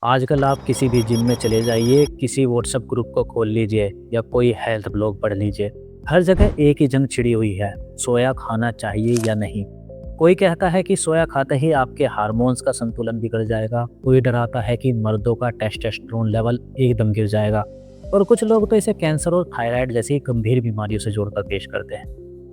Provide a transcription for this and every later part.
आजकल आप किसी भी जिम में चले जाइए, किसी व्हाट्सएप ग्रुप को खोल लीजिए या कोई हेल्थ ब्लॉग पढ़ लीजिए। हर जगह एक ही जंग छिड़ी हुई है, सोया खाना चाहिए या नहीं। कोई कहता है कि सोया खाते ही आपके हार्मोन्स का संतुलन बिगड़ जाएगा, कोई डराता है कि मर्दों का टेस्टोस्टेरोन लेवल एकदम गिर जाएगा और कुछ लोग तो इसे कैंसर और थायराइड जैसी गंभीर बीमारियों से जोड़कर पेश करते हैं।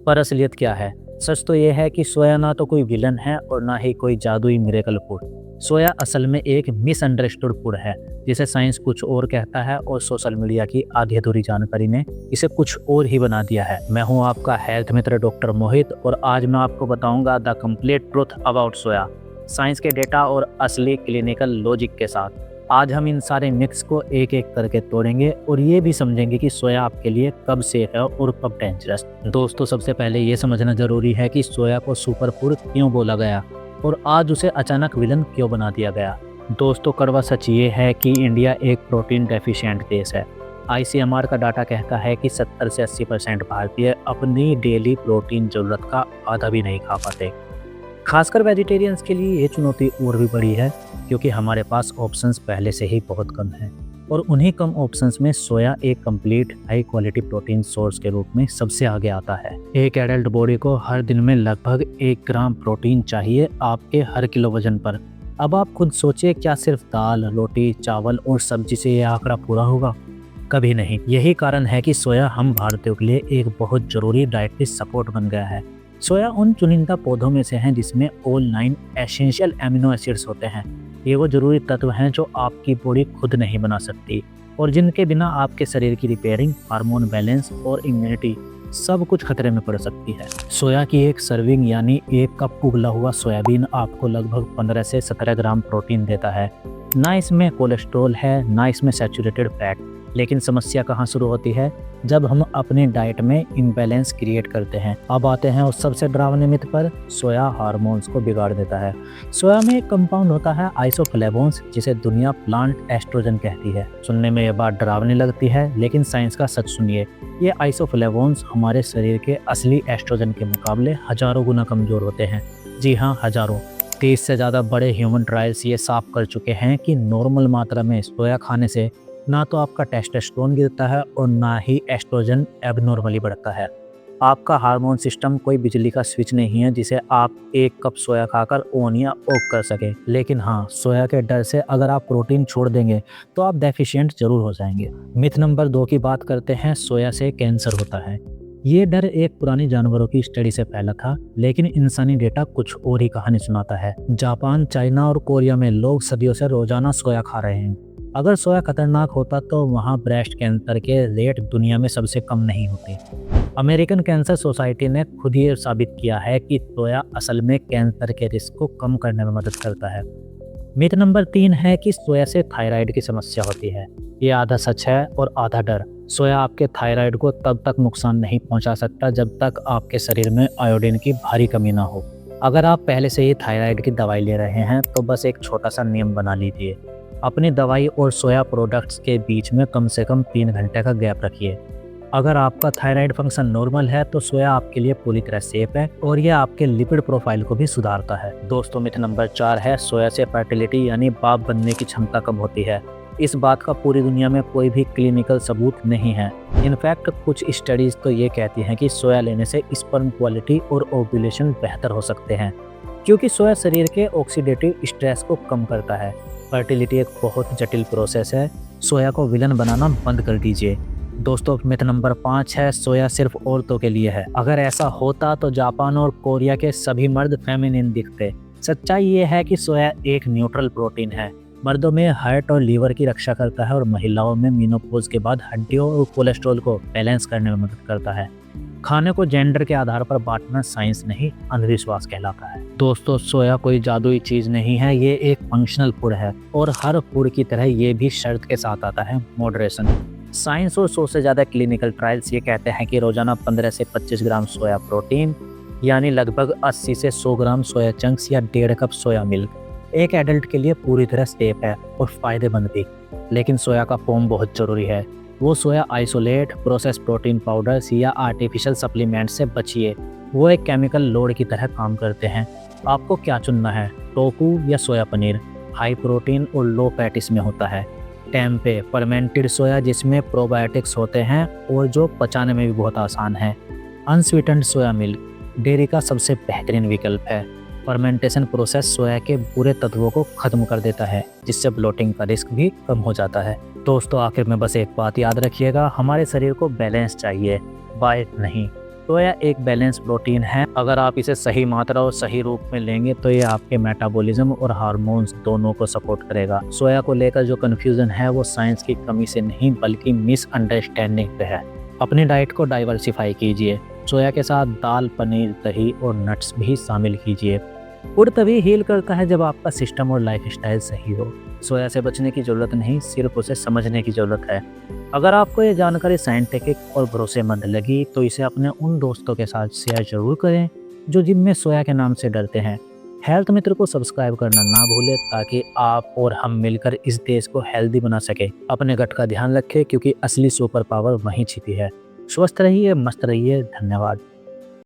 पर असलियत क्या है? सच तो यह है कि सोया ना तो कोई विलन है और ना ही कोई जादुई मिरेकल फूड। सोया असल में एक मिसअंडरस्टूड फूड है, जिसे साइंस कुछ और कहता है और सोशल मीडिया की आधी अधूरी जानकारी ने इसे कुछ और ही बना दिया है। मैं हूं आपका हेल्थ मित्र डॉक्टर मोहित और आज मैं आपको बताऊंगा the complete truth about soya, science के डेटा और असली क्लिनिकल लॉजिक के साथ। आज हम इन सारे मिथ्स को एक एक करके तोड़ेंगे और ये भी समझेंगे कि सोया आपके लिए कब सेफ है और कब डेंजरस। दोस्तों, सबसे पहले ये समझना जरूरी है कि सोया को सुपर फूड क्यों बोला गया और आज उसे अचानक विलन क्यों बना दिया गया। दोस्तों, कड़वा सच ये है कि इंडिया एक प्रोटीन डेफिशिएंट देश है। ICMR का डाटा कहता है कि 70 से 80% भारतीय अपनी डेली प्रोटीन जरूरत का आधा भी नहीं खा पाते। खासकर वेजिटेरियंस के लिए ये चुनौती और भी बड़ी है, क्योंकि हमारे पास ऑप्शंस पहले से ही बहुत कम हैं और उन्हीं कम ऑप्शंस में सोया एक complete high quality protein source के रूप में सबसे आगे आता है। एक एडल्ट बॉडी को हर दिन में लगभग 1 ग्राम प्रोटीन चाहिए आपके हर किलो वजन पर। अब आप खुद सोचिए, क्या सिर्फ दाल, रोटी, चावल और सब्जी से यह आंकड़ा पूरा होगा? कभी नहीं। यही कारण है कि सोया हम भारतीयों के लिए एक बहुत जरूरी डाइटरी सपोर्ट बन गया है। सोया उन चुनिंदा पौधों में से हैं जिसमें ऑल 9 एसेंशियल एमिनो एसिड्स होते हैं। ये वो जरूरी तत्व हैं जो आपकी बॉडी खुद नहीं बना सकती और जिनके बिना आपके शरीर की रिपेयरिंग, हार्मोन बैलेंस और इम्यूनिटी सब कुछ खतरे में पड़ सकती है। सोया की एक सर्विंग यानी 1 कप उबला हुआ सोयाबीन आपको लगभग 15 से 17 ग्राम प्रोटीन देता है। ना इसमें कोलेस्ट्रॉल है, ना इसमें सैचुरेटेड फैट। लेकिन समस्या कहाँ शुरू होती है? जब हम अपने डाइट में इम्बैलेंस क्रिएट करते हैं। अब आते हैं उस सबसे डरावने मिथ पर, सोया हार्मोन्स को बिगाड़ देता है। सोया में एक कंपाउंड होता है आइसोफ्लेवोन्स, जिसे दुनिया प्लांट एस्ट्रोजन कहती है। सुनने में यह बात डरावनी लगती है, लेकिन साइंस का सच सुनिए। ये आइसोफ्लेवोन्स हमारे शरीर के असली एस्ट्रोजन के मुकाबले हजारों गुना कमजोर होते हैं। जी हाँ, हजारों। 30 से ज़्यादा बड़े ह्यूमन ट्रायल्स ये साफ कर चुके हैं कि नॉर्मल मात्रा में सोया खाने से ना तो आपका टेस्टोस्टेरोन गिरता है और ना ही एस्ट्रोजन एबनॉर्मली बढ़ता है। आपका हार्मोन सिस्टम कोई बिजली का स्विच नहीं है जिसे आप 1 कप सोया खाकर ऑन या ऑफ कर सके। लेकिन हाँ, सोया के डर से अगर आप प्रोटीन छोड़ देंगे तो आप डेफिशिएंट जरूर हो जाएंगे। मिथ नंबर 2 की बात करते हैं, सोया से कैंसर होता है। ये डर एक पुरानी जानवरों की स्टडी से फैला था, लेकिन इंसानी डेटा कुछ और ही कहानी सुनाता है। जापान, चाइना और कोरिया में लोग सदियों से रोजाना सोया खा रहे हैं। अगर सोया खतरनाक होता तो वहाँ ब्रेस्ट कैंसर के रेट दुनिया में सबसे कम नहीं होते। अमेरिकन कैंसर सोसाइटी ने खुद ये साबित किया है कि सोया असल में कैंसर के रिस्क को कम करने में मदद करता है। मिथ नंबर 3 है कि सोया से थायराइड की समस्या होती है। ये आधा सच है और आधा डर। सोया आपके थायराइड को तब तक नुकसान नहीं पहुंचा सकता जब तक आपके शरीर में आयोडीन की भारी कमी ना हो। अगर आप पहले से ही थायराइड की दवाई ले रहे हैं तो बस एक छोटा सा नियम बना लीजिए। अपनी दवाई और सोया प्रोडक्ट्स के बीच में कम से कम 3 घंटे का गैप रखिए। अगर आपका थायराइड फंक्शन नॉर्मल है तो सोया आपके लिए पूरी तरह सेफ है और यह आपके लिपिड प्रोफाइल को भी सुधारता है। दोस्तों, मिथ नंबर 4 है, सोया से फर्टिलिटी यानी बाप बनने की क्षमता कम होती है। इस बात का पूरी दुनिया में कोई भी क्लिनिकल सबूत नहीं है। इनफैक्ट कुछ स्टडीज तो ये कहती हैं कि सोया लेने से स्पर्म क्वालिटी और ओव्यूलेशन बेहतर हो सकते हैं, क्योंकि सोया शरीर के ऑक्सीडेटिव स्ट्रेस को कम करता है। फर्टिलिटी एक बहुत जटिल प्रोसेस है। सोया को विलन बनाना बंद कर दीजिए। दोस्तों, मिथ नंबर 5 है, सोया सिर्फ औरतों के लिए है। अगर ऐसा होता तो जापान और कोरिया के सभी मर्द फेमिनिन दिखते। सच्चाई ये है कि सोया एक न्यूट्रल प्रोटीन है। मर्दों में हार्ट और लीवर की रक्षा करता है और महिलाओं में मेनोपॉज के बाद हड्डियों और कोलेस्ट्रॉल को बैलेंस करने में मदद करता है। खाने को जेंडर के आधार पर बांटना साइंस नहीं, अंधविश्वास कहलाता है। दोस्तों, सोया कोई जादुई चीज नहीं है, ये एक फंक्शनल फूड है और हर फूड की तरह ये भी शर्त के साथ आता है, मॉडरेशन। साइंस और 100 से ज्यादा क्लिनिकल ट्रायल्स ये कहते हैं कि रोजाना 15 से 25 ग्राम सोया प्रोटीन यानी लगभग 80 से 100 ग्राम सोया चंक्स या 1.5 कप सोया मिल्क एक एडल्ट के लिए पूरी तरह सेफ है और फायदेमंद भी। लेकिन सोया का फॉर्म बहुत जरूरी है। वो सोया आइसोलेट, प्रोसेस प्रोटीन पाउडर्स या आर्टिफिशियल सप्लीमेंट से बचिए। वो एक केमिकल लोड की तरह काम करते हैं। आपको क्या चुनना है, टोफू या सोया पनीर? हाई प्रोटीन और लो फैट इसमें होता है। टेम्पे फर्मेंटेड सोया जिसमें प्रोबायोटिक्स होते हैं और जो पचाने में भी बहुत आसान है। अनस्वीटेंड सोया मिल्क डेयरी का सबसे बेहतरीन विकल्प है। फर्मेंटेशन प्रोसेस सोया के बुरे तत्वों को खत्म कर देता है, जिससे ब्लोटिंग का रिस्क भी कम हो जाता है। दोस्तों आखिर में बस एक बात याद रखिएगा, हमारे शरीर को बैलेंस चाहिए, वाइट नहीं। सोया एक बैलेंस प्रोटीन है। अगर आप इसे सही मात्रा और सही रूप में लेंगे तो ये आपके मेटाबॉलिज्म और हार्मोन्स दोनों को सपोर्ट करेगा। सोया को लेकर जो कन्फ्यूजन है वो साइंस की कमी से नहीं बल्कि मिसअंडरस्टैंडिंग पे है। अपनी डाइट को डाइवर्सिफाई कीजिए, सोया के साथ दाल, पनीर, दही और नट्स भी शामिल कीजिए। फूड तभी हील करता है जब आपका सिस्टम और लाइफस्टाइल सही हो। सोया से बचने की ज़रूरत नहीं, सिर्फ उसे समझने की ज़रूरत है। अगर आपको ये जानकारी साइंटिफिक और भरोसेमंद लगी तो इसे अपने उन दोस्तों के साथ शेयर जरूर करें जो जिम में सोया के नाम से डरते हैं। हेल्थ मित्र को सब्सक्राइब करना ना भूलें ताकि आप और हम मिलकर इस देश को हेल्दी बना सके। अपने गट का ध्यान रखें क्योंकि असली सुपर पावर वहीं छिपी है। स्वस्थ रहिए, मस्त रहिए। धन्यवाद।